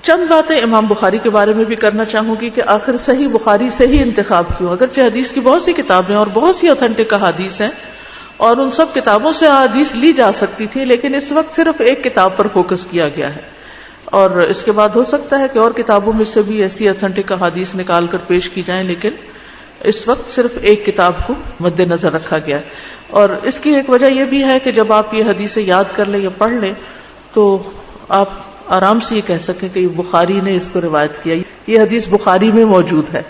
چند باتیں امام بخاری کے بارے میں بھی کرنا چاہوں گی کہ آخر صحیح بخاری سے ہی انتخاب کیوں. اگرچہ حدیث کی بہت سی کتابیں اور بہت سی اوتھینٹک احادیث ہیں اور ان سب کتابوں سے احادیث لی جا سکتی تھی، لیکن اس وقت صرف ایک کتاب پر فوکس کیا گیا ہے، اور اس کے بعد ہو سکتا ہے کہ اور کتابوں میں سے بھی ایسی اوتھینٹک احادیث نکال کر پیش کی جائیں، لیکن اس وقت صرف ایک کتاب کو مد نظر رکھا گیا ہے. اور اس کی ایک وجہ یہ بھی ہے کہ جب آپ یہ حدیثیں یاد کر لیں یا پڑھ لیں تو آپ آرام سے یہ کہہ سکیں کہ یہ بخاری نے اس کو روایت کیا، یہ حدیث بخاری میں موجود ہے،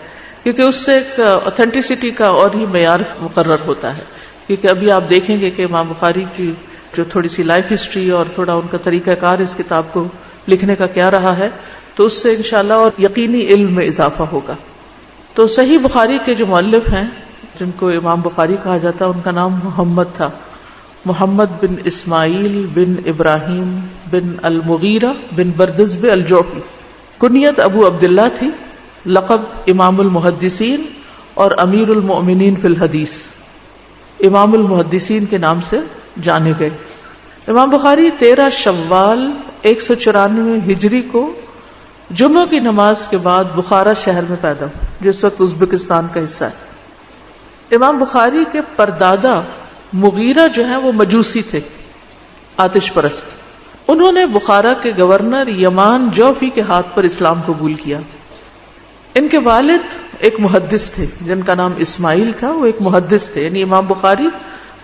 کیونکہ اس سے ایک اوتھینٹسٹی کا اور ہی معیار مقرر ہوتا ہے. کیونکہ ابھی آپ دیکھیں گے کہ امام بخاری کی جو تھوڑی سی لائف ہسٹری اور تھوڑا ان کا طریقہ کار اس کتاب کو لکھنے کا کیا رہا ہے، تو اس سے انشاءاللہ اور یقینی علم میں اضافہ ہوگا. تو صحیح بخاری کے جو مؤلف ہیں جن کو امام بخاری کہا جاتا ہے، ان کا نام محمد تھا، محمد بن اسماعیل بن ابراہیم بن المغیرہ بن بردزب الجوفی. کنیت ابو عبداللہ تھی، لقب امام المحدثین اور امیر المؤمنین فی الحدیث، امام المحدثین کے نام سے جانے گئے. امام بخاری 13 شوال 194 ہجری کو جمعہ کی نماز کے بعد بخارا شہر میں پیدا ہوئے، جس وقت ازبکستان کا حصہ ہے. امام بخاری کے پردادا مغیرہ جو ہیں وہ مجوسی تھے، آتش پرست. انہوں نے بخارا کے گورنر یمان جوفی کے ہاتھ پر اسلام قبول کیا. ان کے والد ایک محدث تھے جن کا نام اسماعیل تھا، وہ ایک محدث تھے، یعنی امام بخاری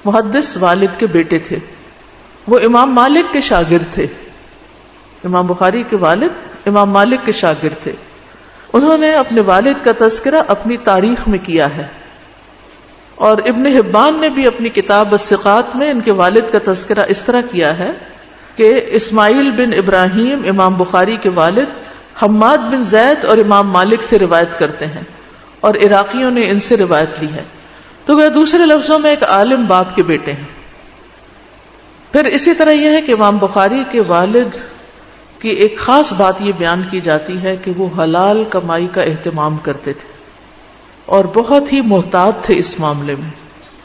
محدث والد کے بیٹے تھے. وہ امام مالک کے شاگرد تھے. امام بخاری کے والد امام مالک کے شاگرد تھے. انہوں نے اپنے والد کا تذکرہ اپنی تاریخ میں کیا ہے، اور ابن حبان نے بھی اپنی کتاب الثقات میں ان کے والد کا تذکرہ اس طرح کیا ہے کہ اسماعیل بن ابراہیم امام بخاری کے والد حماد بن زید اور امام مالک سے روایت کرتے ہیں، اور عراقیوں نے ان سے روایت لی ہے. تو وہ دوسرے لفظوں میں ایک عالم باپ کے بیٹے ہیں. پھر اسی طرح یہ ہے کہ امام بخاری کے والد کی ایک خاص بات یہ بیان کی جاتی ہے کہ وہ حلال کمائی کا اہتمام کرتے تھے اور بہت ہی محتاط تھے اس معاملے میں.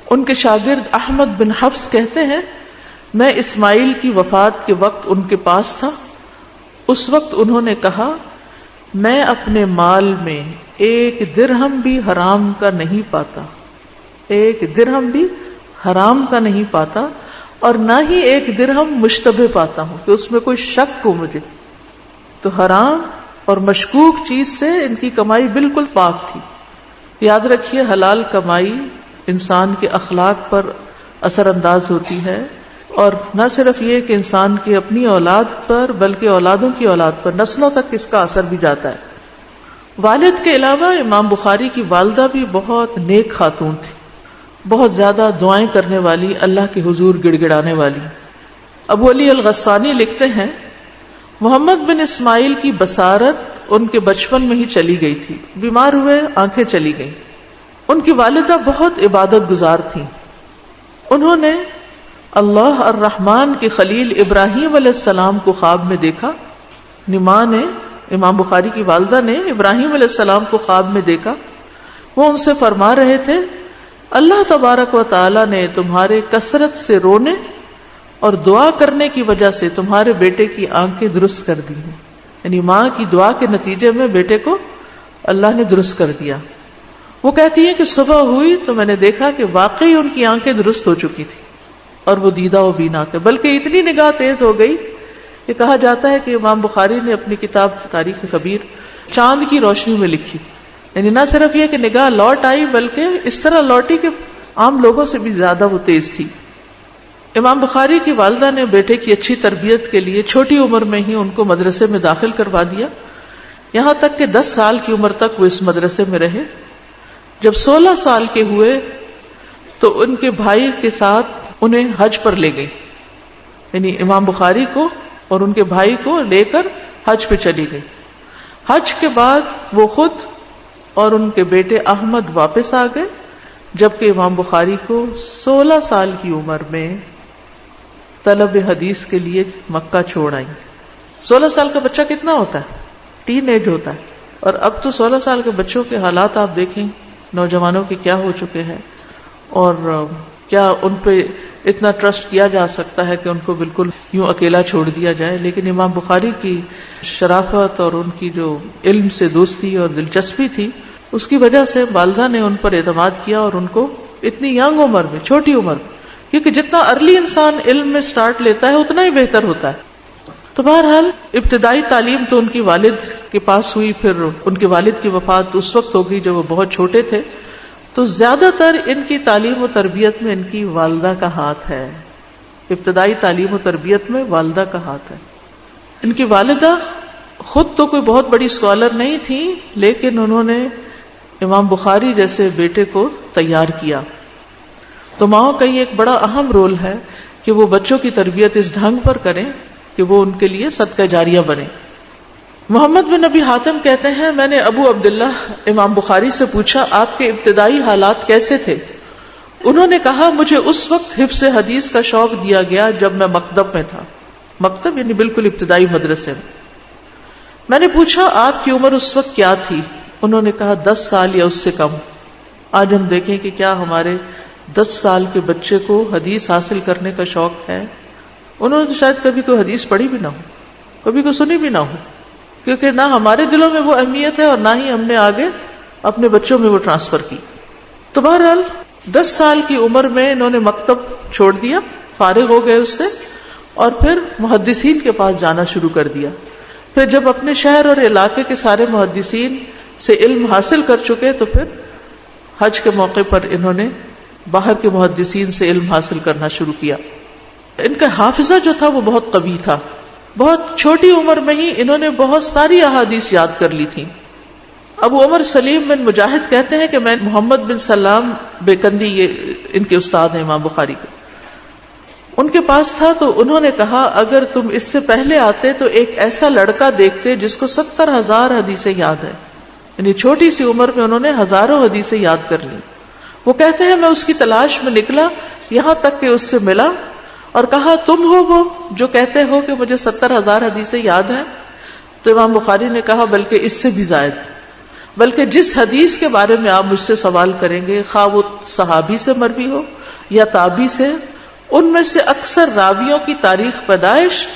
ان کے شاگرد احمد بن حفص کہتے ہیں میں اسماعیل کی وفات کے وقت ان کے پاس تھا. اس وقت انہوں نے کہا میں اپنے مال میں 1 درہم بھی حرام کا نہیں پاتا، 1 درہم بھی حرام کا نہیں پاتا، اور نہ ہی 1 درہم مشتبہ پاتا ہوں کہ اس میں کوئی شک ہو مجھے. تو حرام اور مشکوک چیز سے ان کی کمائی بالکل پاک تھی. یاد رکھیے حلال کمائی انسان کے اخلاق پر اثر انداز ہوتی ہے، اور نہ صرف یہ کہ انسان کی اپنی اولاد پر بلکہ اولادوں کی اولاد پر، نسلوں تک اس کا اثر بھی جاتا ہے. والد کے علاوہ امام بخاری کی والدہ بھی بہت نیک خاتون تھی، بہت زیادہ دعائیں کرنے والی، اللہ کے حضور گڑ گڑانے والی. ابو علی الغسانی لکھتے ہیں محمد بن اسماعیل کی بصارت ان کے بچپن میں ہی چلی گئی تھی، بیمار ہوئے آنکھیں چلی گئیں. ان کی والدہ بہت عبادت گزار تھیں. انہوں نے اللہ الرحمن کے خلیل ابراہیم علیہ السلام کو خواب میں دیکھا. ماں نے، امام بخاری کی والدہ نے ابراہیم علیہ السلام کو خواب میں دیکھا. وہ ان سے فرما رہے تھے اللہ تبارک و تعالی نے تمہارے کثرت سے رونے اور دعا کرنے کی وجہ سے تمہارے بیٹے کی آنکھیں درست کر دی ہیں. یعنی ماں کی دعا کے نتیجے میں بیٹے کو اللہ نے درست کر دیا. وہ کہتی ہیں کہ صبح ہوئی تو میں نے دیکھا کہ واقعی ان کی آنکھیں درست ہو چکی تھی اور وہ دیدہ و بینا تھے، بلکہ اتنی نگاہ تیز ہو گئی کہ کہا جاتا ہے کہ امام بخاری نے اپنی کتاب تاریخ کبیر چاند کی روشنی میں لکھی. یعنی نہ صرف یہ کہ نگاہ لوٹ آئی بلکہ اس طرح لوٹی کہ عام لوگوں سے بھی زیادہ وہ تیز تھی. امام بخاری کی والدہ نے بیٹے کی اچھی تربیت کے لیے چھوٹی عمر میں ہی ان کو مدرسے میں داخل کروا دیا، یہاں تک کہ 10 سال کی عمر تک وہ اس مدرسے میں رہے. جب 16 سال کے ہوئے تو ان کے بھائی کے ساتھ انہیں حج پر لے گئی، یعنی امام بخاری کو اور ان کے بھائی کو لے کر حج پہ چلی گئی. حج کے بعد وہ خود اور ان کے بیٹے احمد واپس آ گئے، جبکہ امام بخاری کو 16 سال کی عمر میں طلب حدیث کے لیے مکہ چھوڑ آئی. 16 سال کا بچہ کتنا ہوتا ہے؟ ٹین ایج ہوتا ہے. اور اب تو 16 سال کے بچوں کے حالات آپ دیکھیں، نوجوانوں کے کیا ہو چکے ہیں، اور کیا ان پہ اتنا ٹرسٹ کیا جا سکتا ہے کہ ان کو بالکل یوں اکیلا چھوڑ دیا جائے. لیکن امام بخاری کی شرافت اور ان کی جو علم سے دوستی اور دلچسپی تھی، اس کی وجہ سے والدہ نے ان پر اعتماد کیا اور ان کو اتنی ینگ عمر میں، چھوٹی عمر میں، کیونکہ جتنا ارلی انسان علم میں سٹارٹ لیتا ہے اتنا ہی بہتر ہوتا ہے. تو بہرحال ابتدائی تعلیم تو ان کی والد کے پاس ہوئی، پھر ان کے والد کی وفات اس وقت ہو گئی جب وہ بہت چھوٹے تھے. تو زیادہ تر ان کی تعلیم و تربیت میں ان کی والدہ کا ہاتھ ہے. ابتدائی تعلیم و تربیت میں والدہ کا ہاتھ ہے. ان کی والدہ خود تو کوئی بہت بڑی اسکالر نہیں تھی، لیکن انہوں نے امام بخاری جیسے بیٹے کو تیار کیا. تو ماں کا یہ ایک بڑا اہم رول ہے کہ وہ بچوں کی تربیت اس ڈھنگ پر کریں کہ وہ ان کے لیے صدقہ جاریہ بنے. محمد بن ابی حاتم کہتے ہیں، میں نے ابو عبداللہ امام بخاری سے پوچھا آپ کے ابتدائی حالات کیسے تھے؟ انہوں نے کہا مجھے اس وقت حفظ حدیث کا شوق دیا گیا جب میں مکتب میں تھا. مکتب یعنی بالکل ابتدائی مدرسے میں. میں نے پوچھا آپ کی عمر اس وقت کیا تھی؟ انہوں نے کہا 10 سال یا اس سے کم. آج ہم دیکھیں کہ کیا ہمارے 10 سال کے بچے کو حدیث حاصل کرنے کا شوق ہے؟ انہوں نے تو شاید کبھی کوئی حدیث پڑھی بھی نہ ہو، کبھی کوئی سنی بھی نہ ہو، کیونکہ نہ ہمارے دلوں میں وہ اہمیت ہے اور نہ ہی ہم نے آگے اپنے بچوں میں وہ ٹرانسفر کی. تو بہرحال 10 سال کی عمر میں انہوں نے مکتب چھوڑ دیا، فارغ ہو گئے اس سے، اور پھر محدثین کے پاس جانا شروع کر دیا. پھر جب اپنے شہر اور علاقے کے سارے محدثین سے علم حاصل کر چکے تو پھر حج کے موقع پر انہوں نے باہر کے محدثین سے علم حاصل کرنا شروع کیا. ان کا حافظہ جو تھا وہ بہت قوی تھا. بہت چھوٹی عمر میں ہی انہوں نے بہت ساری احادیث یاد کر لی تھی. ابو عمر سلیم بن مجاہد کہتے ہیں کہ میں محمد بن سلام بیکندی، یہ ان کے استاد ہیں امام بخاری کے، ان کے پاس تھا تو انہوں نے کہا اگر تم اس سے پہلے آتے تو ایک ایسا لڑکا دیکھتے جس کو 70,000 حدیثیں یاد ہیں. یعنی چھوٹی سی عمر میں انہوں نے ہزاروں حدیثیں یاد کر لی. وہ کہتے ہیں میں اس کی تلاش میں نکلا یہاں تک کہ اس سے ملا اور کہا تم ہو وہ جو کہتے ہو کہ مجھے 70,000 حدیثیں یاد ہیں؟ تو امام بخاری نے کہا بلکہ اس سے بھی زائد، بلکہ جس حدیث کے بارے میں آپ مجھ سے سوال کریں گے، خواہ وہ صحابی سے مروی ہو یا تابعی سے، ان میں سے اکثر راویوں کی تاریخ پیدائش،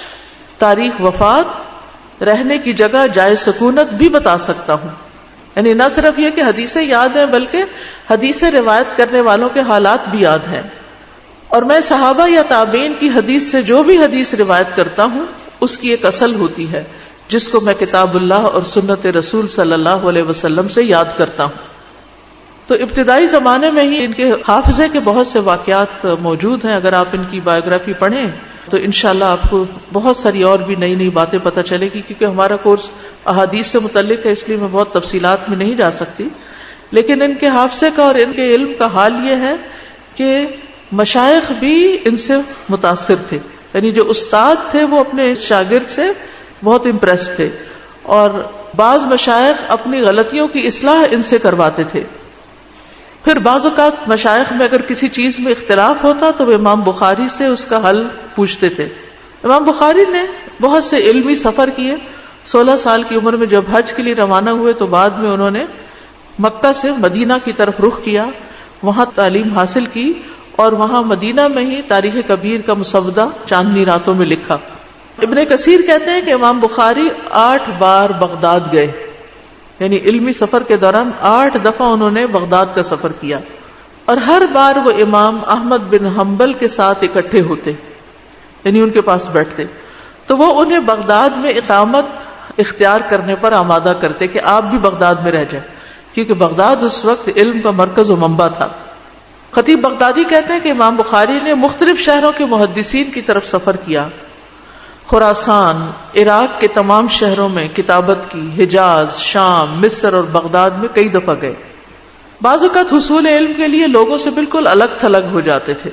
تاریخ وفات، رہنے کی جگہ، جائے سکونت بھی بتا سکتا ہوں. یعنی نہ صرف یہ کہ حدیثیں یاد ہیں بلکہ حدیثیں روایت کرنے والوں کے حالات بھی یاد ہیں. اور میں صحابہ یا تابعین کی حدیث سے جو بھی حدیث روایت کرتا ہوں اس کی ایک اصل ہوتی ہے جس کو میں کتاب اللہ اور سنت رسول صلی اللہ علیہ وسلم سے یاد کرتا ہوں. تو ابتدائی زمانے میں ہی ان کے حافظے کے بہت سے واقعات موجود ہیں. اگر آپ ان کی بایوگرافی پڑھیں تو انشاءاللہ آپ کو بہت ساری اور بھی نئی نئی باتیں پتہ چلے گی. کیونکہ ہمارا کورس احادیث سے متعلق ہے اس لیے میں بہت تفصیلات میں نہیں جا سکتی، لیکن ان کے حافظے کا اور ان کے علم کا حال یہ ہے کہ مشائخ بھی ان سے متاثر تھے. یعنی جو استاد تھے وہ اپنے شاگرد سے بہت امپریس تھے، اور بعض مشائخ اپنی غلطیوں کی اصلاح ان سے کرواتے تھے. پھر بعض اوقات مشائخ میں اگر کسی چیز میں اختلاف ہوتا تو وہ امام بخاری سے اس کا حل پوچھتے تھے. امام بخاری نے بہت سے علمی سفر کیے. 16 سال کی عمر میں جب حج کے لیے روانہ ہوئے تو بعد میں انہوں نے مکہ سے مدینہ کی طرف رخ کیا، وہاں تعلیم حاصل کی، اور وہاں مدینہ میں ہی تاریخ کبیر کا مسودہ چاندنی راتوں میں لکھا. ابن کثیر کہتے ہیں کہ امام بخاری 8 بار بغداد گئے. یعنی علمی سفر کے دوران 8 دفعہ انہوں نے بغداد کا سفر کیا، اور ہر بار وہ امام احمد بن حنبل کے ساتھ اکٹھے ہوتے، یعنی ان کے پاس بیٹھتے. تو وہ انہیں بغداد میں اقامت اختیار کرنے پر آمادہ کرتے کہ آپ بھی بغداد میں رہ جائیں، کیونکہ بغداد اس وقت علم کا مرکز و منبع تھا. خطیب بغدادی کہتے ہیں کہ امام بخاری نے مختلف شہروں کے محدثین کی طرف سفر کیا. خراسان، عراق کے تمام شہروں میں کتابت کی، حجاز، شام، مصر اور بغداد میں کئی دفعہ گئے. بعض اوقات حصول علم کے لیے لوگوں سے بالکل الگ تھلگ ہو جاتے تھے.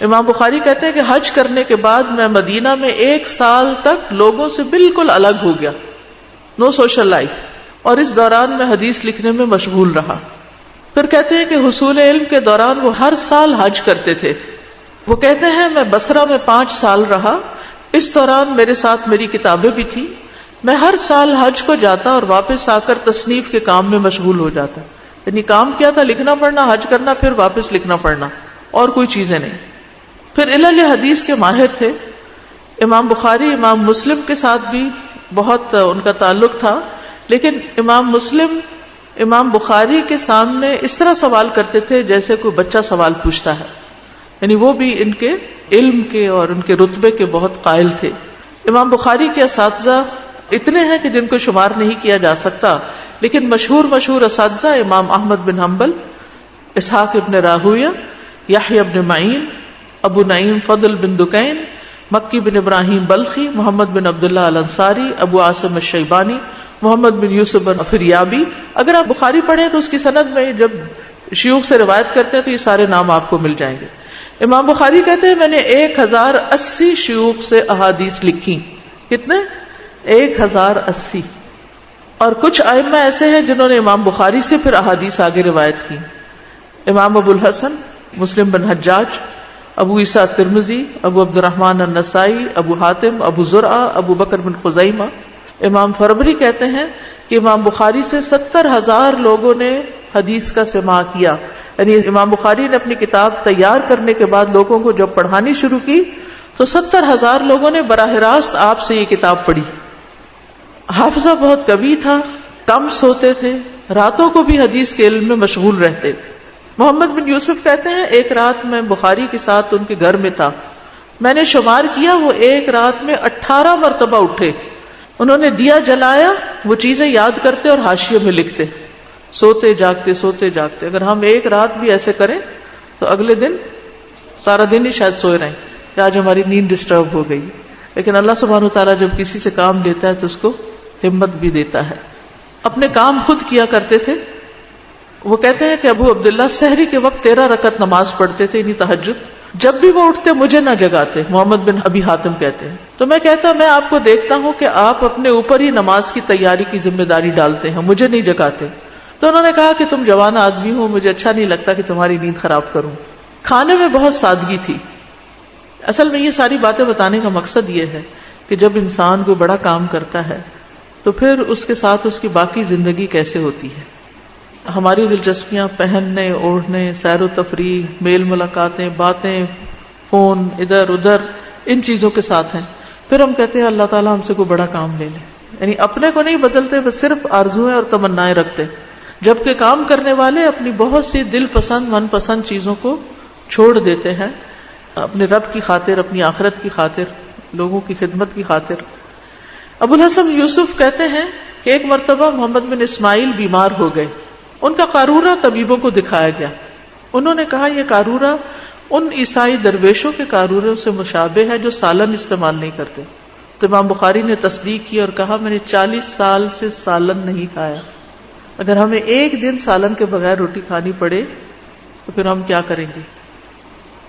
امام بخاری کہتے ہیں کہ حج کرنے کے بعد میں مدینہ میں 1 سال تک لوگوں سے بالکل الگ ہو گیا، نو سوشل لائف، اور اس دوران میں حدیث لکھنے میں مشغول رہا. پھر کہتے ہیں کہ حصول علم کے دوران وہ ہر سال حج کرتے تھے. وہ کہتے ہیں میں بصرہ میں 5 سال رہا، اس دوران میرے ساتھ میری کتابیں بھی تھی. میں ہر سال حج کو جاتا اور واپس آ کر تصنیف کے کام میں مشغول ہو جاتا. یعنی کام کیا تھا؟ لکھنا پڑھنا، حج کرنا، پھر واپس لکھنا پڑھنا، اور کوئی چیزیں نہیں. پھر علل حدیث کے ماہر تھے. امام بخاری امام مسلم کے ساتھ بھی بہت ان کا تعلق تھا، لیکن امام مسلم امام بخاری کے سامنے اس طرح سوال کرتے تھے جیسے کوئی بچہ سوال پوچھتا ہے، یعنی وہ بھی ان کے علم کے اور ان کے رتبے کے بہت قائل تھے. امام بخاری کے اساتذہ اتنے ہیں کہ جن کو شمار نہیں کیا جا سکتا، لیکن مشہور اساتذہ امام احمد بن حنبل، اسحاق ابن راہویہ، یحییٰ ابن معین، ابو نعیم فضل بن دکین، مکی بن ابراہیم بلخی، محمد بن عبداللہ الانصاری، ابو عاصم الشیبانی، محمد بن یوسف بن فریابی. اگر آپ بخاری پڑھیں تو اس کی سند میں جب شیوخ سے روایت کرتے ہیں تو یہ سارے نام آپ کو مل جائیں گے. امام بخاری کہتے ہیں میں نے 1080 شیوخ سے احادیث لکھی. کتنے؟ 1080. اور کچھ ائمہ ایسے ہیں جنہوں نے امام بخاری سے پھر احادیث آگے روایت کی. امام ابو الحسن مسلم بن حجاج، ابو عیسیٰ ترمذی، ابو عبد الرحمن النسائی، ابو حاتم، ابو زرعہ، ابو بکر بن خزیمہ. امام فربری کہتے ہیں کہ امام بخاری سے 70,000 لوگوں نے حدیث کا سماع کیا. یعنی امام بخاری نے اپنی کتاب تیار کرنے کے بعد لوگوں کو جب پڑھانی شروع کی تو 70,000 لوگوں نے براہ راست آپ سے یہ کتاب پڑھی. حافظہ بہت قوی تھا، کم سوتے تھے، راتوں کو بھی حدیث کے علم میں مشغول رہتے. محمد بن یوسف کہتے ہیں ایک رات میں بخاری کے ساتھ ان کے گھر میں تھا، میں نے شمار کیا وہ ایک رات میں 18 مرتبہ اٹھے. انہوں نے دیا جلایا، وہ چیزیں یاد کرتے اور حاشیے میں لکھتے، سوتے جاگتے سوتے جاگتے. اگر ہم ایک رات بھی ایسے کریں تو اگلے دن سارا دن ہی شاید سوئے رہیں کہ آج ہماری نیند ڈسٹرب ہو گئی. لیکن اللہ سبحانہ وتعالیٰ جب کسی سے کام لیتا ہے تو اس کو ہمت بھی دیتا ہے. اپنے کام خود کیا کرتے تھے. وہ کہتے ہیں کہ ابو عبداللہ سحری کے وقت 13 رکعت نماز پڑھتے تھے، یعنی تہجد. جب بھی وہ اٹھتے مجھے نہ جگاتے. محمد بن ابی حاتم کہتے ہیں تو میں کہتا میں آپ کو دیکھتا ہوں کہ آپ اپنے اوپر ہی نماز کی تیاری کی ذمہ داری ڈالتے ہیں، مجھے نہیں جگاتے. تو انہوں نے کہا کہ تم جوان آدمی ہو، مجھے اچھا نہیں لگتا کہ تمہاری نیند خراب کروں. کھانے میں بہت سادگی تھی. اصل میں یہ ساری باتیں بتانے کا مقصد یہ ہے کہ جب انسان کو بڑا کام کرتا ہے تو پھر اس کے ساتھ اس کی باقی زندگی کیسے ہوتی ہے. ہماری دلچسپیاں پہننے، اوڑھنے، سیر و تفریح، میل ملاقاتیں، باتیں، فون، ادھر ادھر، ان چیزوں کے ساتھ ہیں. پھر ہم کہتے ہیں اللہ تعالیٰ ہم سے کوئی بڑا کام لے لے. یعنی اپنے کو نہیں بدلتے، بس صرف آرزویں اور تمنائیں رکھتے. جبکہ کام کرنے والے اپنی بہت سی دل پسند من پسند چیزوں کو چھوڑ دیتے ہیں اپنے رب کی خاطر، اپنی آخرت کی خاطر، لوگوں کی خدمت کی خاطر. ابو الحسن یوسف کہتے ہیں کہ ایک مرتبہ محمد بن اسماعیل بیمار ہو گئے. ان کا قارورہ طبیبوں کو دکھایا گیا. انہوں نے کہا یہ قارورہ ان عیسائی درویشوں کے قاروروں سے مشابہ ہے جو سالن استعمال نہیں کرتے. تو امام بخاری نے تصدیق کی اور کہا میں نے 40 سال سے سالن نہیں کھایا. اگر ہمیں ایک دن سالن کے بغیر روٹی کھانی پڑے تو پھر ہم کیا کریں گے.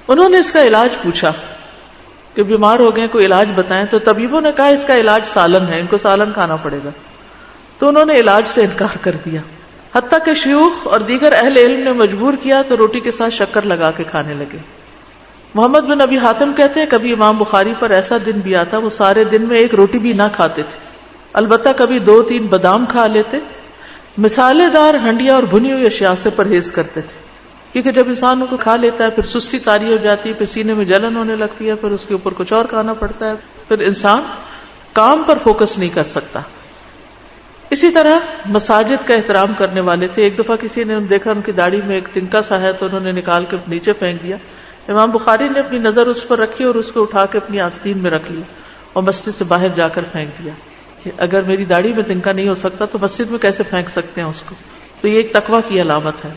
انہوں نے اس کا علاج پوچھا کہ بیمار ہو گئے کوئی علاج بتائیں. تو طبیبوں نے کہا اس کا علاج سالن ہے، ان کو سالن کھانا پڑے گا. تو انہوں نے علاج سے انکار کر دیا. حتیٰ کہ شیوخ اور دیگر اہل علم نے مجبور کیا تو روٹی کے ساتھ شکر لگا کے کھانے لگے. محمد بن ابی حاتم کہتے ہیں کبھی امام بخاری پر ایسا دن بھی آتا وہ سارے دن میں ایک روٹی بھی نہ کھاتے تھے، البتہ کبھی 2-3 بادام کھا لیتے. مسالے دار ہنڈیا اور بھنی ہوئی اشیاء سے پرہیز کرتے تھے، کیونکہ جب انسان کو کھا لیتا ہے پھر سستی طاری ہو جاتی ہے، پھر سینے میں جلن ہونے لگتی ہے، پھر اس کے اوپر کچھ اور کھانا پڑتا ہے، پھر انسان کام پر فوکس نہیں کر سکتا. اسی طرح مساجد کا احترام کرنے والے تھے. ایک دفعہ کسی نے دیکھا ان کی داڑھی میں ایک تنکا سا ہے تو انہوں نے نکال کے نیچے پھینک دیا. امام بخاری نے اپنی نظر اس پر رکھی اور اس کو اٹھا کے اپنی آستین میں رکھ لیا اور مسجد سے باہر جا کر پھینک دیا کہ اگر میری داڑھی میں تنکا نہیں ہو سکتا تو مسجد میں کیسے پھینک سکتے ہیں اس کو. تو یہ ایک تقویٰ کی علامت ہے.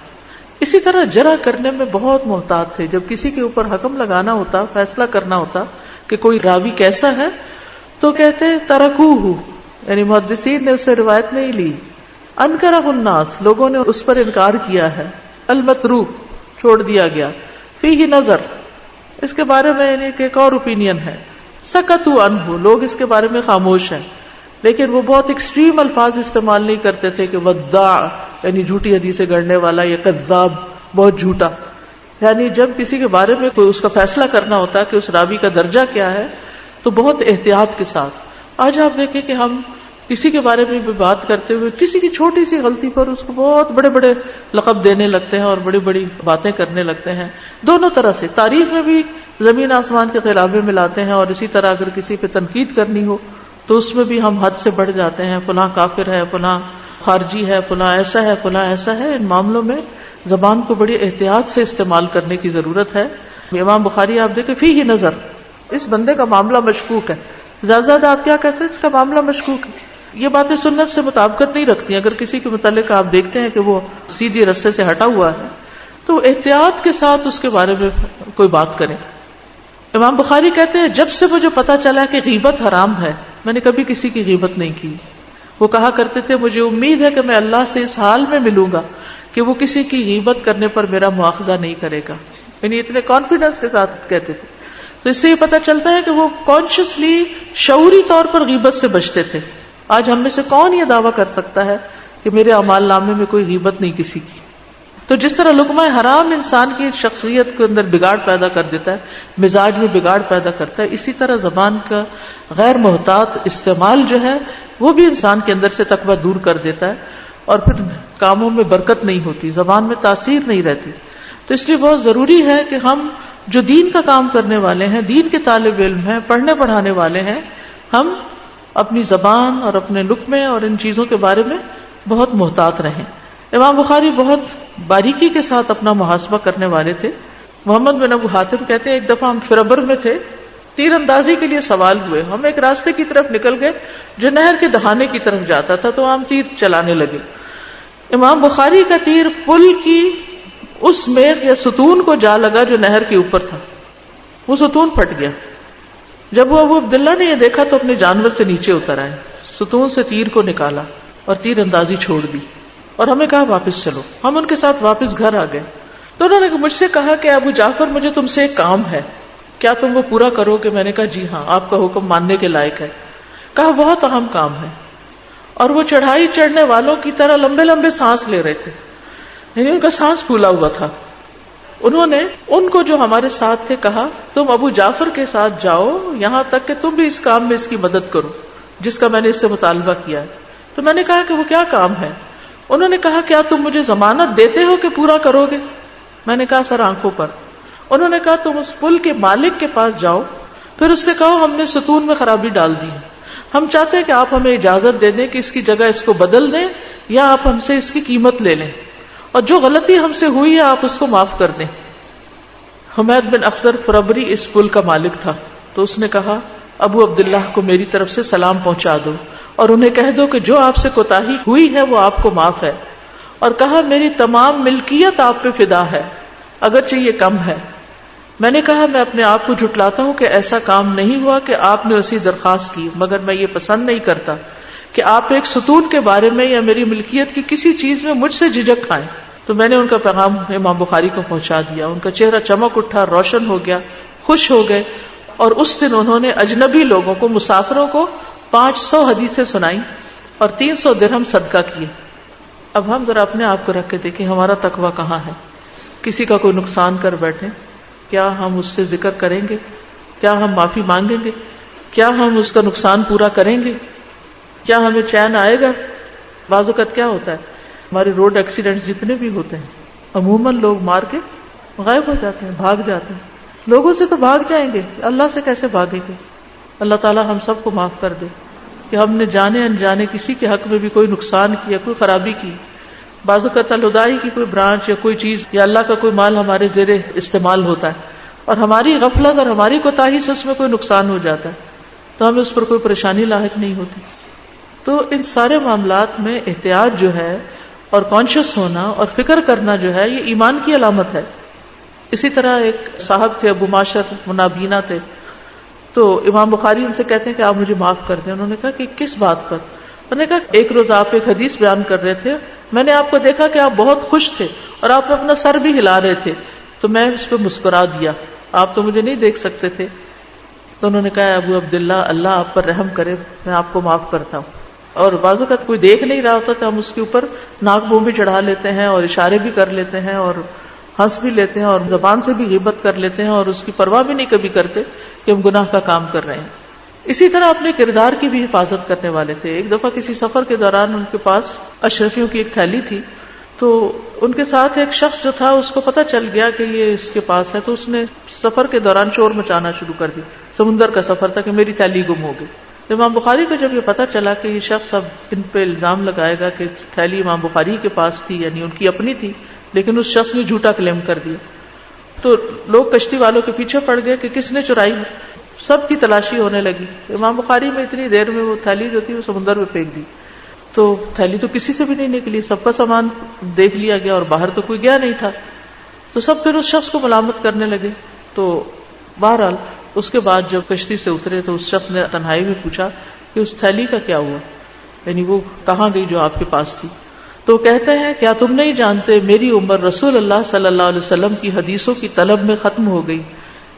اسی طرح جرح کرنے میں بہت محتاط تھے. جب کسی کے اوپر حکم لگانا ہوتا، فیصلہ کرنا ہوتا کہ کوئی راوی کیسا ہے تو کہتے ترکوہ، یعنی محدثین نے اس سے روایت نہیں لی. انکرہ الناس، لوگوں نے اس پر انکار کیا ہے. المتروک، چھوڑ دیا گیا. فیہ نظر، اس کے بارے میں یعنی کہ ایک اور اوپینین ہے. سکتوا عنہ، لوگ اس کے بارے میں خاموش ہیں. لیکن وہ بہت ایکسٹریم الفاظ استعمال نہیں کرتے تھے کہ وداع یعنی جھوٹی حدیثیں گڑنے والا، یا کذاب بہت جھوٹا. یعنی جب کسی کے بارے میں کوئی اس کا فیصلہ کرنا ہوتا ہے کہ اس راوی کا درجہ کیا ہے تو بہت احتیاط کے ساتھ. آج آپ دیکھیں کہ ہم کسی کے بارے میں بھی بات کرتے ہوئے کسی کی چھوٹی سی غلطی پر اس کو بہت بڑے بڑے لقب دینے لگتے ہیں اور بڑی بڑی باتیں کرنے لگتے ہیں. دونوں طرح سے، تعریف میں بھی زمین آسمان کے خلافے ملاتے ہیں، اور اسی طرح اگر کسی پہ تنقید کرنی ہو تو اس میں بھی ہم حد سے بڑھ جاتے ہیں، فلاں کافر ہے، فلاں خارجی ہے، فلاں ایسا ہے، فلاں ایسا ہے. ان معاملوں میں زبان کو بڑی احتیاط سے استعمال کرنے کی ضرورت ہے. امام بخاری آپ دیکھیں فیہ نظر، اس بندے کا معاملہ مشکوک ہے. زیادہ زیادہ آپ کیا کہہ سکتے ہیں؟ اس کا معاملہ مشکوک ہے. یہ باتیں سنت سے مطابقت نہیں رکھتی. اگر کسی کے متعلق آپ دیکھتے ہیں کہ وہ سیدھی رستے سے ہٹا ہوا ہے تو احتیاط کے ساتھ اس کے بارے میں کوئی بات کریں. امام بخاری کہتے ہیں جب سے مجھے پتا چلا کہ غیبت حرام ہے میں نے کبھی کسی کی غیبت نہیں کی. وہ کہا کرتے تھے مجھے امید ہے کہ میں اللہ سے اس حال میں ملوں گا کہ وہ کسی کی غیبت کرنے پر میرا مواخذہ نہیں کرے گا. یعنی اتنے کانفیڈنس کے ساتھ کہتے تھے. تو اس سے یہ پتا چلتا ہے کہ وہ کانشیسلی شعوری طور پر غیبت سے بچتے تھے. آج ہم میں سے کون یہ دعویٰ کر سکتا ہے کہ میرے اعمال نامے میں کوئی غیبت نہیں کسی کی؟ تو جس طرح لقمہ حرام انسان کی شخصیت کے اندر بگاڑ پیدا کر دیتا ہے، مزاج میں بگاڑ پیدا کرتا ہے، اسی طرح زبان کا غیر محتاط استعمال جو ہے وہ بھی انسان کے اندر سے تقویٰ دور کر دیتا ہے، اور پھر کاموں میں برکت نہیں ہوتی، زبان میں تاثیر نہیں رہتی. تو اس لیے بہت ضروری ہے کہ ہم جو دین کا کام کرنے والے ہیں، دین کے طالب علم ہیں، پڑھنے پڑھانے والے ہیں، ہم اپنی زبان اور اپنے لقمے اور ان چیزوں کے بارے میں بہت محتاط رہیں. امام بخاری بہت باریکی کے ساتھ اپنا محاسبہ کرنے والے تھے. محمد بن ابو حاتم کہتے ہیں ایک دفعہ ہم فربر میں تھے، تیر اندازی کے لیے سوال ہوئے. ہم ایک راستے کی طرف نکل گئے جو نہر کے دہانے کی طرف جاتا تھا، تو ہم تیر چلانے لگے. امام بخاری کا تیر پل کی اس میخ یا ستون کو جا لگا جو نہر کے اوپر تھا. وہ ستون پھٹ گیا. جب وہ ابو عبداللہ نے یہ دیکھا تو اپنے جانور سے نیچے اتر آئے، ستون سے تیر کو نکالا اور تیر اندازی چھوڑ دی، اور ہمیں کہا واپس چلو. ہم ان کے ساتھ واپس گھر آ گئے. تو انہوں نے مجھ سے کہا کہ ابو جعفر مجھے تم سے ایک کام ہے، کیا تم وہ پورا کرو گے؟ میں نے کہا جی ہاں، آپ کا حکم ماننے کے لائق ہے. کہا بہت اہم کام ہے. اور وہ چڑھائی چڑھنے والوں کی طرح لمبے لمبے سانس لے رہے تھے، یعنی ان کا سانس پھولا ہوا تھا. انہوں نے ان کو جو ہمارے ساتھ تھے کہا تم ابو جعفر کے ساتھ جاؤ، یہاں تک کہ تم بھی اس کام میں اس کی مدد کرو جس کا میں نے اس سے مطالبہ کیا ہے. تو میں نے کہا کہ وہ کیا کام ہے؟ انہوں نے کہا کیا تم مجھے ضمانت دیتے ہو کہ پورا کرو گے؟ میں نے کہا سر آنکھوں پر. انہوں نے کہا تم اس پل کے مالک کے پاس جاؤ، پھر اس سے کہو ہم نے ستون میں خرابی ڈال دی ہے، ہم چاہتے ہیں کہ آپ ہمیں اجازت دے دیں کہ اس کی جگہ اس کو بدل دیں، یا آپ ہم سے اس کی قیمت لے لیں، اور جو غلطی ہم سے ہوئی ہے آپ اس کو معاف کر دیں. حمید بن اخضر فربری اس پل کا مالک تھا. تو اس نے کہا ابو عبداللہ کو میری طرف سے سلام پہنچا دو اور انہیں کہہ دو کہ جو آپ سے کوتاہی ہوئی ہے وہ آپ کو معاف ہے. اور کہا میری تمام ملکیت آپ پہ فدا ہے اگرچہ یہ کم ہے. میں نے کہا میں اپنے آپ کو جھٹلاتا ہوں کہ ایسا کام نہیں ہوا کہ آپ نے اسی درخواست کی، مگر میں یہ پسند نہیں کرتا کہ آپ ایک ستون کے بارے میں یا میری ملکیت کی کسی چیز میں مجھ سے جھجک کھائیں. تو میں نے ان کا پیغام امام بخاری کو پہنچا دیا. ان کا چہرہ چمک اٹھا، روشن ہو گیا، خوش ہو گئے. اور اس دن انہوں نے اجنبی لوگوں کو، مسافروں کو 500 حدیثیں سنائی اور 300 درہم صدقہ کیے. اب ہم ذرا اپنے آپ کو رکھ کے دیکھیں ہمارا تقویٰ کہاں ہے. کسی کا کوئی نقصان کر بیٹھیں، کیا ہم اس سے ذکر کریں گے؟ کیا ہم معافی مانگیں گے؟ کیا ہم اس کا نقصان پورا کریں گے؟ کیا ہمیں چین آئے گا؟ بعض اوقات کیا ہوتا ہے ہمارے روڈ ایکسیڈنٹس جتنے بھی ہوتے ہیں عموماً لوگ مار کے غائب ہو جاتے ہیں، بھاگ جاتے ہیں. لوگوں سے تو بھاگ جائیں گے، اللہ سے کیسے بھاگیں گے؟ اللہ تعالیٰ ہم سب کو معاف کر دے کہ ہم نے جانے انجانے کسی کے حق میں بھی کوئی نقصان کیا، کوئی خرابی کی. بعض اوقات الہدائی کی کوئی برانچ یا کوئی چیز یا اللہ کا کوئی مال ہمارے زیر استعمال ہوتا ہے اور ہماری غفلت اور ہماری کوتاہی سے اس میں کوئی نقصان ہو جاتا ہے، تو ہمیں اس پر کوئی پریشانی لاحق نہیں ہوتی. تو ان سارے معاملات میں احتیاط جو ہے اور کانشیس ہونا اور فکر کرنا جو ہے یہ ایمان کی علامت ہے. اسی طرح ایک صاحب تھے ابو معاشر منابینا تھے. تو امام بخاری ان سے کہتے ہیں کہ آپ مجھے معاف کر دیں. انہوں نے کہا کہ کس بات پر؟ انہوں نے کہا ایک روز آپ ایک حدیث بیان کر رہے تھے، میں نے آپ کو دیکھا کہ آپ بہت خوش تھے اور آپ اپنا سر بھی ہلا رہے تھے، تو میں اس پہ مسکرا دیا، آپ تو مجھے نہیں دیکھ سکتے تھے. تو انہوں نے کہا ابو عبداللہ اللہ آپ پر رحم کرے، میں آپ کو معاف کرتا ہوں. اور بعض اوقات کوئی دیکھ نہیں رہا ہوتا تو ہم اس کے اوپر ناک منہ بھی چڑھا لیتے ہیں اور اشارے بھی کر لیتے ہیں اور ہنس بھی لیتے ہیں اور زبان سے بھی غیبت کر لیتے ہیں اور اس کی پرواہ بھی نہیں کبھی کرتے کہ ہم گناہ کا کام کر رہے ہیں. اسی طرح اپنے کردار کی بھی حفاظت کرنے والے تھے. ایک دفعہ کسی سفر کے دوران ان کے پاس اشرفیوں کی ایک تھیلی تھی، تو ان کے ساتھ ایک شخص جو تھا اس کو پتہ چل گیا کہ یہ اس کے پاس ہے، تو اس نے سفر کے دوران شور مچانا شروع کر دیا. سمندر کا سفر تھا کہ میری تھیلی گم ہو گئی. امام بخاری کو جب یہ پتہ چلا کہ یہ شخص اب ان پہ الزام لگائے گا کہ تھیلی امام بخاری کے پاس تھی، یعنی ان کی اپنی تھی، لیکن اس شخص نے جھوٹا کلیم کر دیا، تو لوگ کشتی والوں کے پیچھے پڑ گئے کہ کس نے چرائی. سب کی تلاشی ہونے لگی. امام بخاری میں اتنی دیر میں وہ تھیلی جو تھی وہ سمندر میں پھینک دی. تو تھیلی تو کسی سے بھی نہیں نکلی، سب کا سامان دیکھ لیا گیا اور باہر تو کوئی گیا نہیں تھا. تو سب پھر اس شخص کو ملامت کرنے لگے. تو بہرحال اس کے بعد جب کشتی سے اترے تو اس شخص نے تنہائی میں پوچھا کہ اس تھیلی کا کیا ہوا، یعنی وہ کہاں گئی جو آپ کے پاس تھی. تو کہتے ہیں کیا تم نہیں جانتے میری عمر رسول اللہ صلی اللہ علیہ وسلم کی حدیثوں کی طلب میں ختم ہو گئی،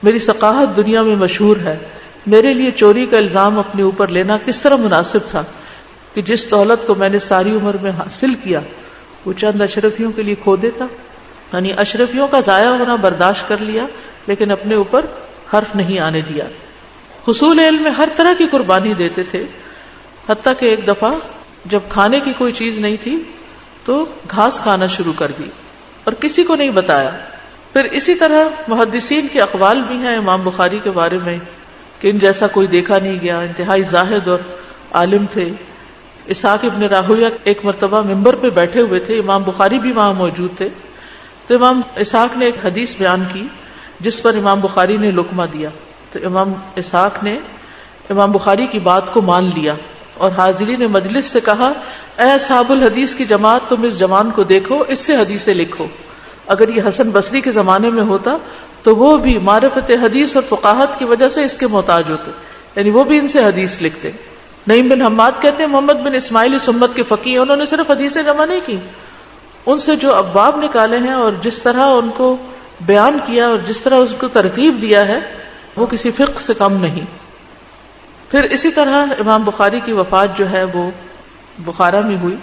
میری ثقافت دنیا میں مشہور ہے. میرے لیے چوری کا الزام اپنے اوپر لینا کس طرح مناسب تھا کہ جس دولت کو میں نے ساری عمر میں حاصل کیا وہ چند اشرفیوں کے لیے کھو دیتا. یعنی اشرفیوں کا ضائع ہونا برداشت کر لیا لیکن اپنے اوپر حرف نہیں آنے دیا. حصول علم میں ہر طرح کی قربانی دیتے تھے، حتیٰ کہ ایک دفعہ جب کھانے کی کوئی چیز نہیں تھی تو گھاس کھانا شروع کر دی اور کسی کو نہیں بتایا. پھر اسی طرح محدثین کے اقوال بھی ہیں امام بخاری کے بارے میں کہ ان جیسا کوئی دیکھا نہیں گیا، انتہائی زاہد اور عالم تھے. اسحاق ابن راہویہ ایک مرتبہ ممبر پہ بیٹھے ہوئے تھے، امام بخاری بھی وہاں موجود تھے. تو امام اسحاق نے ایک حدیث بیان کی جس پر امام بخاری نے لقمہ دیا. تو امام اسحاق نے امام بخاری کی بات کو مان لیا اور حاضرین مجلس سے کہا اے اصحاب الحدیث کی جماعت، تم اس جوان کو دیکھو، اس سے حدیثیں لکھو. اگر یہ حسن بصری کے زمانے میں ہوتا تو وہ بھی معرفت حدیث اور فقاہت کی وجہ سے اس کے محتاج ہوتے، یعنی وہ بھی ان سے حدیث لکھتے. نعیم بن حماد کہتے ہیں محمد بن اسماعیل اس امت کے فقیہ، انہوں نے صرف حدیثیں جمع نہیں کی، ان سے جو ابواب نکالے ہیں اور جس طرح ان کو بیان کیا اور جس طرح اس کو ترتیب دیا ہے وہ کسی فقہ سے کم نہیں. پھر اسی طرح امام بخاری کی وفات جو ہے وہ بخارا میں ہوئی.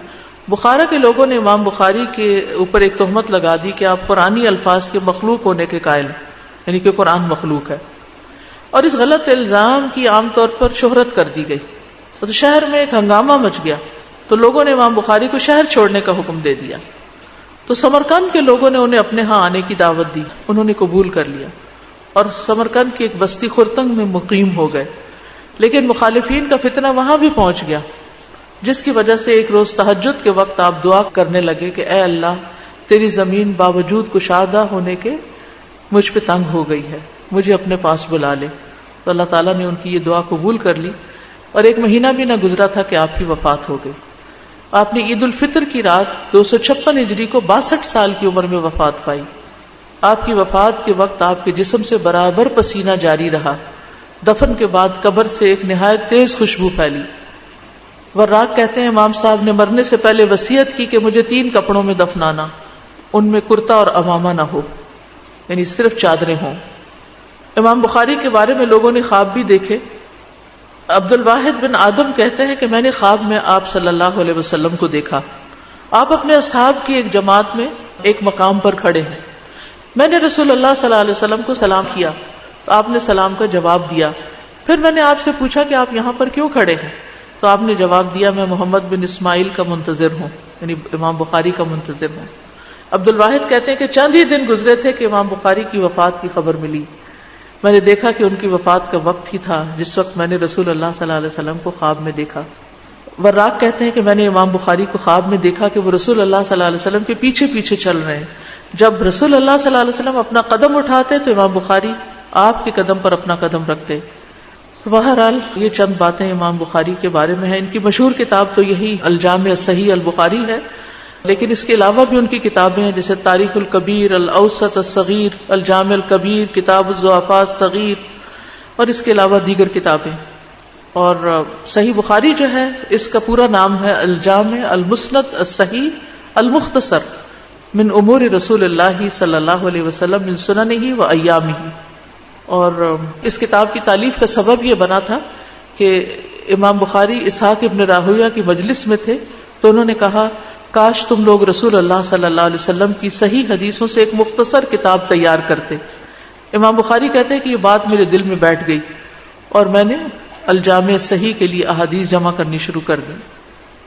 بخارا کے لوگوں نے امام بخاری کے اوپر ایک تہمت لگا دی کہ آپ قرآنی الفاظ کے مخلوق ہونے کے قائل ہیں، یعنی کہ قرآن مخلوق ہے، اور اس غلط الزام کی عام طور پر شہرت کر دی گئی. تو شہر میں ایک ہنگامہ مچ گیا تو لوگوں نے امام بخاری کو شہر چھوڑنے کا حکم دے دیا. تو سمرقند کے لوگوں نے انہیں اپنے ہاں آنے کی دعوت دی، انہوں نے قبول کر لیا اور سمرقند کی ایک بستی خرتنگ میں مقیم ہو گئے. لیکن مخالفین کا فتنہ وہاں بھی پہنچ گیا، جس کی وجہ سے ایک روز تہجد کے وقت آپ دعا کرنے لگے کہ اے اللہ، تیری زمین باوجود کشادہ ہونے کے مجھ پہ تنگ ہو گئی ہے، مجھے اپنے پاس بلا لے. تو اللہ تعالیٰ نے ان کی یہ دعا قبول کر لی اور ایک مہینہ بھی نہ گزرا تھا کہ آپ کی وفات ہو گئی. آپ نے عید الفطر کی رات 256 ہجری کو 62 سال کی عمر میں وفات پائی. آپ کی وفات کے وقت آپ کے جسم سے برابر پسینہ جاری رہا. دفن کے بعد قبر سے ایک نہایت تیز خوشبو پھیلی. وراق کہتے ہیں امام صاحب نے مرنے سے پہلے وصیت کی کہ مجھے 3 کپڑوں میں دفنانا، ان میں کرتا اور عمامہ نہ ہو، یعنی صرف چادریں ہوں. امام بخاری کے بارے میں لوگوں نے خواب بھی دیکھے. عبد الواحد بن آدم کہتے ہیں کہ میں نے خواب میں آپ صلی اللہ علیہ وسلم کو دیکھا. آپ اپنے اصحاب کی ایک جماعت میں ایک مقام پر کھڑے ہیں. میں نے رسول اللہ صلی اللہ علیہ وسلم کو سلام کیا تو آپ نے سلام کا جواب دیا. پھر میں نے آپ سے پوچھا کہ آپ یہاں پر کیوں کھڑے ہیں؟ تو آپ نے جواب دیا میں محمد بن اسماعیل کا منتظر ہوں، یعنی امام بخاری کا منتظر ہوں. عبد الواحد کہتے ہیں کہ چند ہی دن گزرے تھے کہ امام بخاری کی وفات کی خبر ملی. میں نے دیکھا کہ ان کی وفات کا وقت ہی تھا جس وقت میں نے رسول اللہ صلی اللہ علیہ وسلم کو خواب میں دیکھا. وراق کہتے ہیں کہ میں نے امام بخاری کو خواب میں دیکھا کہ وہ رسول اللہ صلی اللہ علیہ وسلم کے پیچھے پیچھے چل رہے ہیں. جب رسول اللہ صلی اللہ علیہ وسلم اپنا قدم اٹھاتے تو امام بخاری آپ کے قدم پر اپنا قدم رکھتے. تو بہرحال یہ چند باتیں امام بخاری کے بارے میں ہیں. ان کی مشہور کتاب تو یہی الجامع الصحیح البخاری ہے، لیکن اس کے علاوہ بھی ان کی کتابیں ہیں جیسے تاریخ الکبیر، الاوسط الصغیر، الجامع الکبیر، کتاب الضعفاء الصغیر، اور اس کے علاوہ دیگر کتابیں. اور صحیح بخاری جو ہے اس کا پورا نام ہے الجامع المسند الصحیح المختصر من امور رسول اللہ صلی اللہ علیہ وسلم من سننہ و ایامہ. اور اس کتاب کی تالیف کا سبب یہ بنا تھا کہ امام بخاری اسحاق ابن راہویہ کی مجلس میں تھے تو انہوں نے کہا کاش تم لوگ رسول اللہ صلی اللہ علیہ وسلم کی صحیح حدیثوں سے ایک مختصر کتاب تیار کرتے. امام بخاری کہتے ہیں کہ یہ بات میرے دل میں بیٹھ گئی اور میں نے الجامع صحیح کے لیے احادیث جمع کرنی شروع کر دی.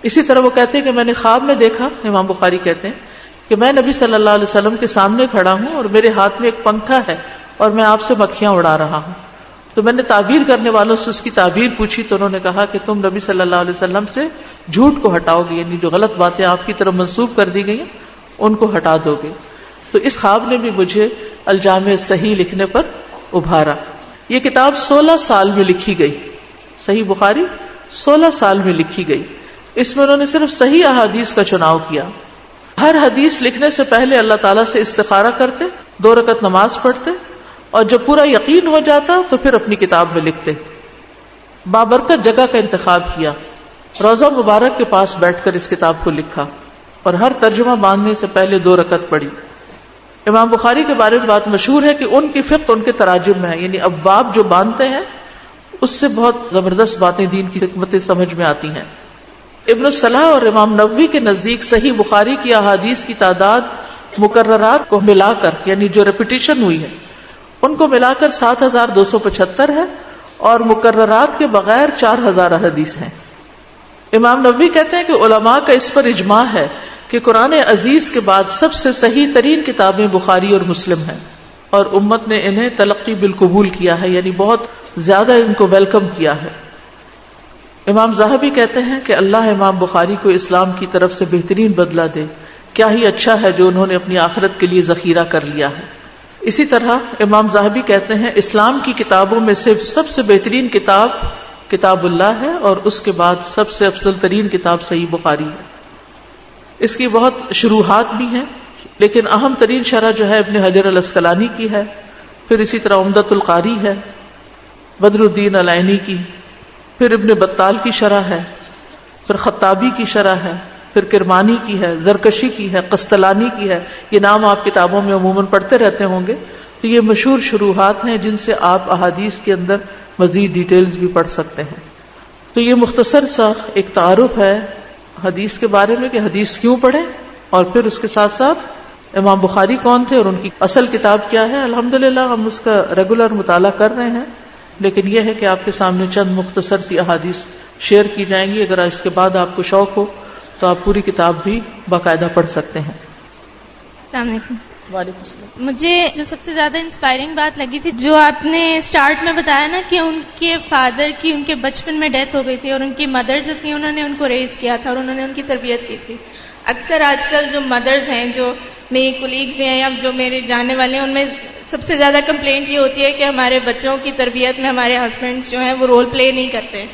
اسی طرح وہ کہتے ہیں کہ میں نے خواب میں دیکھا، امام بخاری کہتے ہیں کہ میں نبی صلی اللہ علیہ وسلم کے سامنے کھڑا ہوں اور میرے ہاتھ میں ایک پنکھا ہے اور میں آپ سے مکھیاں اڑا رہا ہوں. تو میں نے تعبیر کرنے والوں سے اس کی تعبیر پوچھی تو انہوں نے کہا کہ تم نبی صلی اللہ علیہ وسلم سے جھوٹ کو ہٹاؤ گے، یعنی جو غلط باتیں آپ کی طرف منسوب کر دی گئی ہیں ان کو ہٹا دو گے. تو اس خواب نے بھی مجھے الجامع صحیح لکھنے پر ابھارا. یہ کتاب 16 سال میں لکھی گئی. صحیح بخاری 16 سال میں لکھی گئی. اس میں انہوں نے صرف صحیح احادیث کا چناؤ کیا. ہر حدیث لکھنے سے پہلے اللہ تعالیٰ سے استخارہ کرتے، 2 رکعت نماز پڑھتے، اور جب پورا یقین ہو جاتا تو پھر اپنی کتاب میں لکھتے. بابرکت جگہ کا انتخاب کیا، روضہ مبارک کے پاس بیٹھ کر اس کتاب کو لکھا، اور ہر ترجمہ باندھنے سے پہلے 2 رکعت پڑھی. امام بخاری کے بارے میں بات مشہور ہے کہ ان کی فقہ ان کے تراجم میں ہے، یعنی ابواب جو باندھتے ہیں اس سے بہت زبردست باتیں دین کی حکمتیں سمجھ میں آتی ہیں. ابن الصلاح اور امام نووی کے نزدیک صحیح بخاری کی احادیث کی تعداد مکررات کو ملا کر، یعنی جو ریپیٹیشن ہوئی ہے ان کو ملا کر 7275 ہے، اور مکررات کے بغیر 4000 احادیث ہیں. امام نووی کہتے ہیں کہ علماء کا اس پر اجماع ہے کہ قرآن عزیز کے بعد سب سے صحیح ترین کتابیں بخاری اور مسلم ہیں، اور امت نے انہیں تلقی بالقبول کیا ہے، یعنی بہت زیادہ ان کو ویلکم کیا ہے. امام ذہبی کہتے ہیں کہ اللہ امام بخاری کو اسلام کی طرف سے بہترین بدلہ دے، کیا ہی اچھا ہے جو انہوں نے اپنی آخرت کے لیے ذخیرہ کر لیا ہے. اسی طرح امام ذہبی کہتے ہیں اسلام کی کتابوں میں سے سب سے بہترین کتاب کتاب اللہ ہے، اور اس کے بعد سب سے افضل ترین کتاب صحیح بخاری ہے. اس کی بہت شروحات بھی ہیں، لیکن اہم ترین شرح جو ہے ابن حجر الاسقلانی کی ہے، پھر اسی طرح عمدۃ القاری ہے بدر الدین العینی کی، پھر ابن بطال کی شرح ہے، پھر خطابی کی شرح ہے، پھر کرمانی کی ہے، زرکشی کی ہے، قسطلانی کی ہے. یہ نام آپ کتابوں میں عموماً پڑھتے رہتے ہوں گے. تو یہ مشہور شروحات ہیں جن سے آپ احادیث کے اندر مزید ڈیٹیلز بھی پڑھ سکتے ہیں. تو یہ مختصر سا ایک تعارف ہے حدیث کے بارے میں کہ حدیث کیوں پڑھیں، اور پھر اس کے ساتھ ساتھ امام بخاری کون تھے اور ان کی اصل کتاب کیا ہے. الحمدللہ ہم اس کا ریگولر مطالعہ کر رہے ہیں، لیکن یہ ہے کہ آپ کے سامنے چند مختصر سی احادیث شیئر کی جائیں گی. اگر اس کے بعد آپ کو شوق ہو تو آپ پوری کتاب بھی باقاعدہ پڑھ سکتے ہیں. السلام علیکم. وعلیکم السلام. مجھے جو سب سے زیادہ انسپائرنگ بات لگی تھی جو آپ نے اسٹارٹ میں بتایا نا کہ ان کے فادر کی ان کے بچپن میں ڈیتھ ہو گئی تھی، اور ان کی مدر جو تھی انہوں نے ان کو ریز کیا تھا اور انہوں نے ان کی تربیت کی تھی. اکثر آج کل جو مدرز ہیں، جو میری کولیگز بھی ہیں یا جو میرے جاننے والے ہیں، ان میں سب سے زیادہ کمپلینٹ یہ ہوتی ہے کہ ہمارے بچوں کی تربیت میں ہمارے ہسبینڈز جو ہیں وہ رول پلے نہیں کرتے.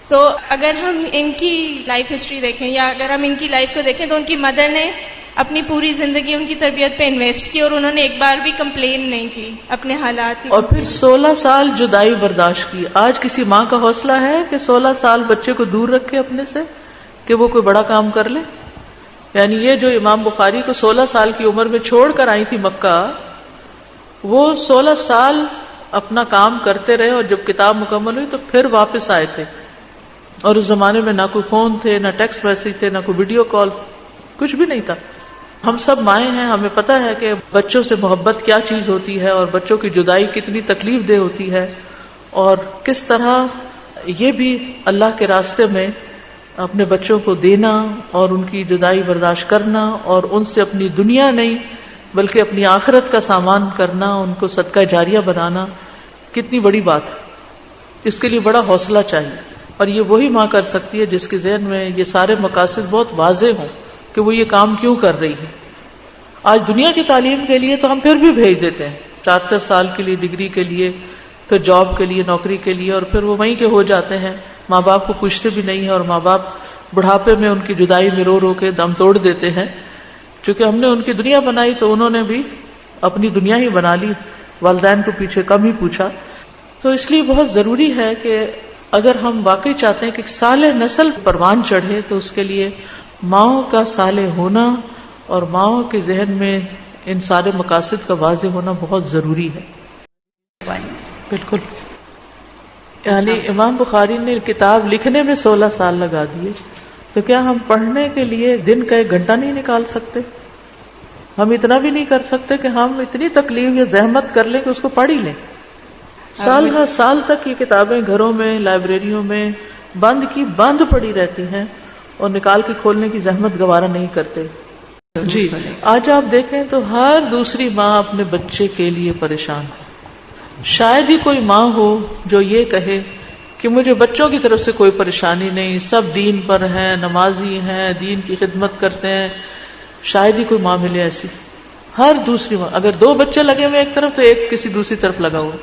تو اگر ہم ان کی لائف ہسٹری دیکھیں یا اگر ہم ان کی لائف کو دیکھیں تو ان کی مدر نے اپنی پوری زندگی ان کی تربیت پہ انویسٹ کی، اور انہوں نے ایک بار بھی کمپلین نہیں کی اپنے حالات کی. اور پھر 16 سال جدائی برداشت کی. آج کسی ماں کا حوصلہ ہے کہ 16 سال بچے کو دور رکھے اپنے سے کہ وہ کوئی بڑا کام کر لے؟ یعنی یہ جو امام بخاری کو 16 سال کی عمر میں چھوڑ کر آئی تھی مکہ، وہ 16 سال اپنا کام کرتے رہے، اور جب کتاب مکمل ہوئی تو پھر واپس آئے تھے. اور اس زمانے میں نہ کوئی فون تھے، نہ ٹیکسٹ میسج تھے، نہ کوئی ویڈیو کال، کچھ بھی نہیں تھا. ہم سب مائیں ہیں، ہمیں پتہ ہے کہ بچوں سے محبت کیا چیز ہوتی ہے، اور بچوں کی جدائی کتنی تکلیف دہ ہوتی ہے، اور کس طرح یہ بھی اللہ کے راستے میں اپنے بچوں کو دینا اور ان کی جدائی برداشت کرنا، اور ان سے اپنی دنیا نہیں بلکہ اپنی آخرت کا سامان کرنا، ان کو صدقہ جاریہ بنانا، کتنی بڑی بات ہے. اس کے لیے بڑا حوصلہ چاہیے، اور یہ وہی ماں کر سکتی ہے جس کے ذہن میں یہ سارے مقاصد بہت واضح ہوں کہ وہ یہ کام کیوں کر رہی ہے. آج دنیا کی تعلیم کے لیے تو ہم پھر بھی بھیج دیتے ہیں 4 سال کے لیے، ڈگری کے لیے، پھر جاب کے لیے، نوکری کے لیے، اور پھر وہ وہیں کے ہو جاتے ہیں. ماں باپ کو پوچھتے بھی نہیں ہیں، اور ماں باپ بڑھاپے میں ان کی جدائی میں رو رو کے دم توڑ دیتے ہیں. چونکہ ہم نے ان کی دنیا بنائی تو انہوں نے بھی اپنی دنیا ہی بنا لی، والدین کو پیچھے کم ہی پوچھا. تو اس لیے بہت ضروری ہے کہ اگر ہم واقعی چاہتے ہیں کہ صالح نسل پروان چڑھے تو اس کے لیے ماؤں کا صالح ہونا اور ماؤں کے ذہن میں ان سارے مقاصد کا واضح ہونا بہت ضروری ہے. بالکل. یعنی امام بخاری نے کتاب لکھنے میں 16 سال لگا دیے، تو کیا ہم پڑھنے کے لیے دن کا 1 گھنٹہ نہیں نکال سکتے؟ ہم اتنا بھی نہیں کر سکتے کہ ہم اتنی تکلیف یا زحمت کر لیں کہ اس کو پڑھ ہی لیں؟ سال ہر سال تک یہ کتابیں گھروں میں، لائبریریوں میں بند پڑی رہتی ہیں، اور نکال کے کھولنے کی زحمت گوارا نہیں کرتے. جی آج آپ دیکھیں تو ہر دوسری ماں اپنے بچے کے لیے پریشان ہے. شاید ہی کوئی ماں ہو جو یہ کہے کہ مجھے بچوں کی طرف سے کوئی پریشانی نہیں، سب دین پر ہیں، نمازی ہیں، دین کی خدمت کرتے ہیں. شاید ہی کوئی ماں ملے ایسی. ہر دوسری ماں، اگر دو بچے لگے ہوئے ایک طرف تو ایک کسی دوسری طرف لگا ہوا.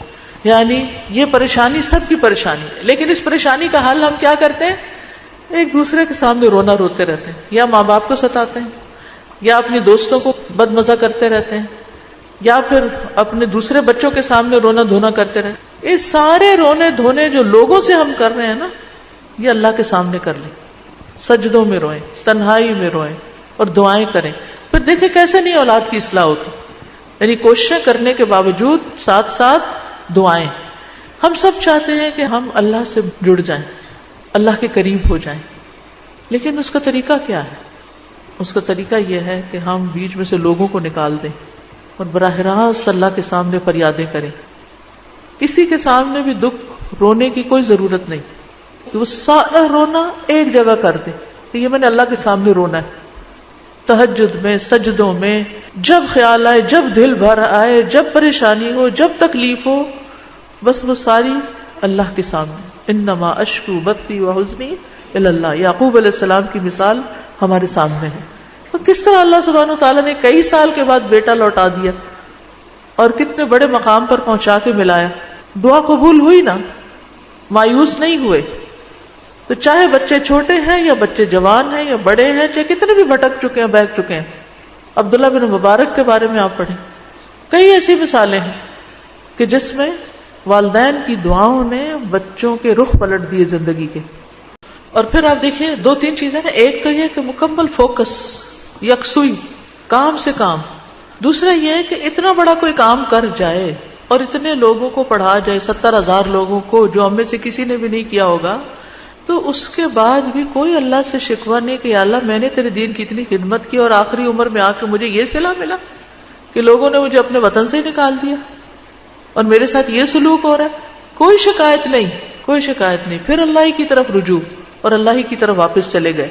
یعنی یہ پریشانی سب کی پریشانی ہے. لیکن اس پریشانی کا حل ہم کیا کرتے ہیں؟ ایک دوسرے کے سامنے رونا روتے رہتے ہیں، یا ماں باپ کو ستاتے ہیں، یا اپنی دوستوں کو بدمزہ کرتے رہتے ہیں، یا پھر اپنے دوسرے بچوں کے سامنے رونا دھونا کرتے رہے. یہ سارے رونے دھونے جو لوگوں سے ہم کر رہے ہیں نا، یہ اللہ کے سامنے کر لیں. سجدوں میں روئیں، تنہائی میں روئیں اور دعائیں کریں. پھر دیکھیں کیسے نہیں اولاد کی اصلاح ہوتی. یعنی کوششیں کرنے کے باوجود ساتھ ساتھ دعائیں. ہم سب چاہتے ہیں کہ ہم اللہ سے جڑ جائیں، اللہ کے قریب ہو جائیں، لیکن اس کا طریقہ کیا ہے؟ اس کا طریقہ یہ ہے کہ ہم بیچ میں سے لوگوں کو نکال دیں اور براہ راست اللہ کے سامنے فریادیں کریں. کسی کے سامنے بھی دکھ رونے کی کوئی ضرورت نہیں کہ وہ سارا رونا ایک جگہ کر دے کہ یہ میں نے اللہ کے سامنے رونا ہے. تہجد میں، سجدوں میں، جب خیال آئے، جب دل بھر آئے، جب پریشانی ہو، جب تکلیف ہو، بس وہ ساری اللہ کے سامنے. انما اشکو بثی وحزنی الی اللہ. یعقوب علیہ السلام کی مثال ہمارے سامنے ہے. تو کس طرح اللہ سبحانہ وتعالیٰ نے کئی سال کے بعد بیٹا لوٹا دیا اور کتنے بڑے مقام پر پہنچا کے ملایا. دعا قبول ہوئی نا، مایوس نہیں ہوئے. تو چاہے بچے چھوٹے ہیں یا بچے جوان ہیں یا بڑے ہیں، چاہے کتنے بھی بھٹک چکے ہیں، بہک چکے ہیں. عبداللہ بن مبارک کے بارے میں آپ پڑھیں، کئی ایسی مثالیں ہیں کہ جس میں والدین کی دعاؤں نے بچوں کے رخ پلٹ دیے زندگی کے. اور پھر آپ دیکھیے دو تین چیزیں ہیں. ایک تو یہ کہ مکمل فوکس، یکسوئی، کام سے کام. دوسرا یہ ہے کہ اتنا بڑا کوئی کام کر جائے اور اتنے لوگوں کو پڑھا جائے، 70,000 لوگوں کو، جو ہم میں سے کسی نے بھی نہیں کیا ہوگا، تو اس کے بعد بھی کوئی اللہ سے شکوہ نہیں کہ یا اللہ میں نے تیرے دین کی اتنی خدمت کی اور آخری عمر میں آ کے مجھے یہ صلہ ملا کہ لوگوں نے مجھے اپنے وطن سے ہی نکال دیا اور میرے ساتھ یہ سلوک ہو رہا ہے. کوئی شکایت نہیں، کوئی شکایت نہیں. پھر اللہ ہی کی طرف رجوع اور اللہ ہی کی طرف واپس چلے گئے.